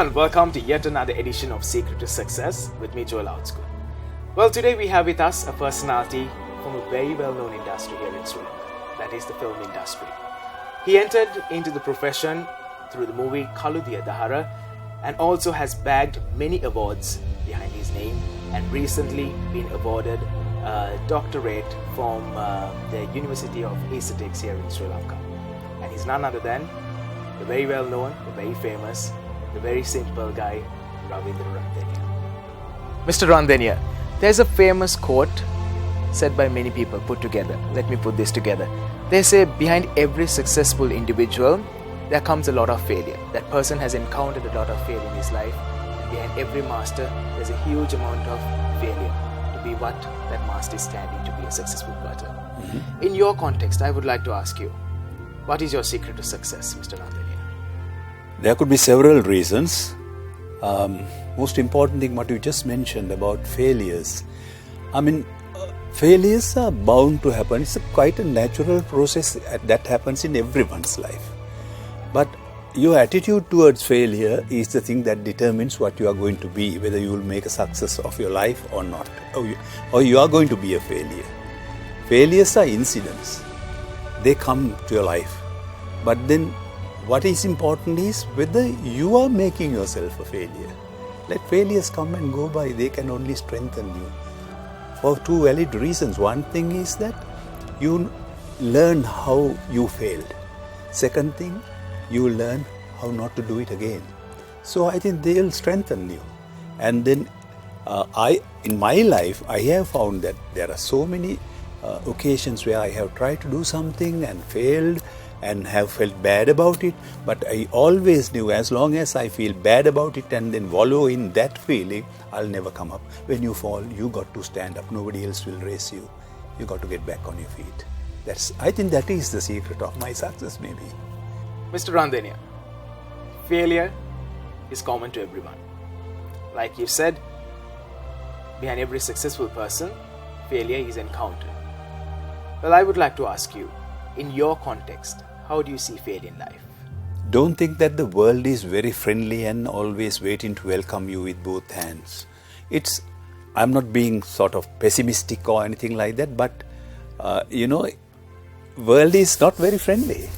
everyone, welcome to yet another edition of Secret to Success with me, Joel Outschool. Well, today we have with us a personality from a very well-known industry here in Sri Lanka, that is the film industry. He entered into the profession through the movie Kaludiya Dahara and also has bagged many awards behind his name and recently been awarded a doctorate from the University of Aesthetics here in Sri Lanka. And he's none other than the very well-known, the very famous, the very simple guy, Ravindra. Mr. Randeniya, there's a famous quote said by many people put together. Let me put this together. They say behind every successful individual, there comes a lot of failure. That person has encountered a lot of failure in his life. And behind every master, there's a huge amount of failure to be what that master is standing to be a successful person. Mm-hmm. In your context, I would like to ask you, what is your secret to success, Mr. Randeniya? There could be several reasons. Most important thing what you just mentioned about failures. Failures are bound to happen. It's quite a natural process that happens in everyone's life. But your attitude towards failure is the thing that determines what you are going to be, whether you will make a success of your life or not, or you are going to be a failure. Failures are incidents. They come to your life. But then what is important is whether you are making yourself a failure. Let failures come and go by. They can only strengthen you for two valid reasons. One thing is that you learn how you failed. Second thing, you learn how not to do it again. So I think they will strengthen you. And then in my life, I have found that there are so many occasions where I have tried to do something and failed and have felt bad about it, but I always knew as long as I feel bad about it and then wallow in that feeling, I'll never come up. When you fall, you got to stand up. Nobody else will raise you. You got to get back on your feet. I think that is the secret of my success, maybe. Mr. Randeniya, failure is common to everyone. Like you said, behind every successful person, failure is encountered. Well, I would like to ask you, in your context, how do you see failure in life? Don't think that the world is very friendly and always waiting to welcome you with both hands. I'm not being sort of pessimistic or anything like that, but world is not very friendly.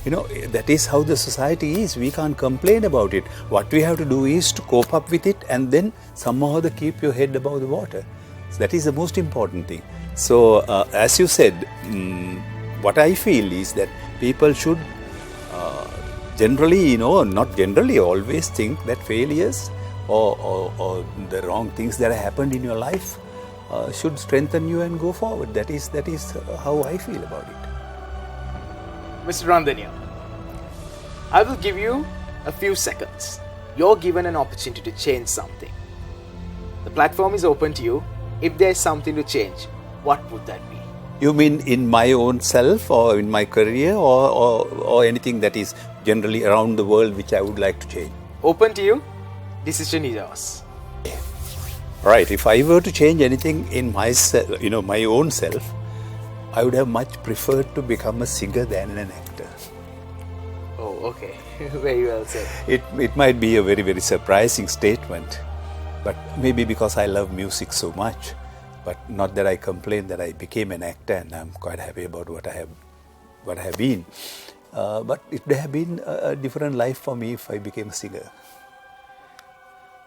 That is how the society is. We can't complain about it. What we have to do is to cope up with it and then somehow keep your head above the water. So that is the most important thing. So as you said, what I feel is that people should generally, not generally, always think that failures or the wrong things that have happened in your life should strengthen you and go forward. That is how I feel about it. Mr. Randeniya, I will give you a few seconds. You're given an opportunity to change something. The platform is open to you. If there's something to change, what would that be? You mean in my own self or in my career or anything that is generally around the world which I would like to change? Open to you. Decision is yours. Right. If I were to change anything in myself, my own self, I would have much preferred to become a singer than an actor. Oh, okay. Very well said. It might be a very, very surprising statement, but maybe because I love music so much. But not that I complain that I became an actor, and I'm quite happy about what I have been. But it would have been a different life for me if I became a singer.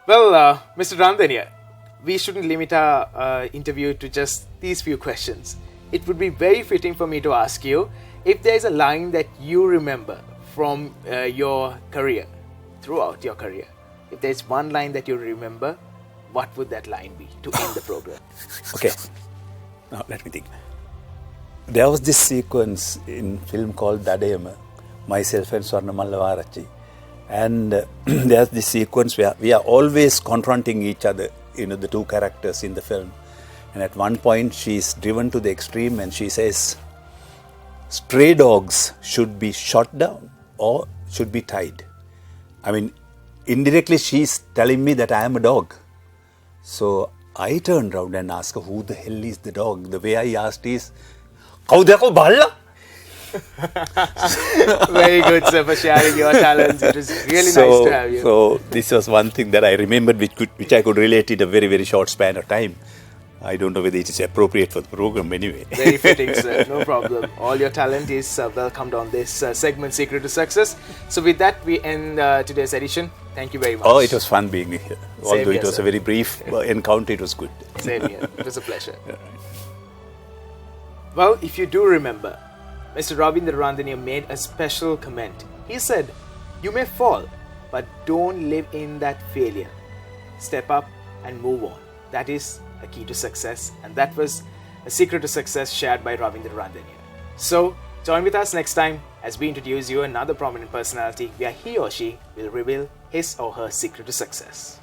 Well, Mr. Randeniya, we shouldn't limit our interview to just these few questions. It would be very fitting for me to ask you if there is a line that you remember from your career, throughout your career. If there's one line that you remember, what would that line be to end the program? Okay, now let me think. There was this sequence in film called Dadayama, myself and Swarna Mallavarachi. And there's this sequence where we are always confronting each other, the two characters in the film. And at one point she's driven to the extreme and she says, stray dogs should be shot down or should be tied. Indirectly she's telling me that I am a dog. So I turned around and asked her, who the hell is the dog? The way I asked is, "Kauda ko balla?" Very good, sir, for sharing your talents. It was really nice to have you. So this was one thing that I remembered, which I could relate in a very, very short span of time. I don't know whether it is appropriate for the program anyway. Very fitting, sir. No problem. All your talent is welcomed on this segment, Secret to Success. So with that, we end today's edition. Thank you very much. Oh, it was fun being here. Although here, it was sir. a very brief encounter, it was good. Same here. It was a pleasure. Yeah. Well, if you do remember, Mr. Randeniya made a special comment. He said, "You may fall, but don't live in that failure. Step up and move on. That is a key to success." And that was a secret to success shared by Randeniya. So, join with us next time as we introduce you another prominent personality where he or she will reveal his or her secret to success.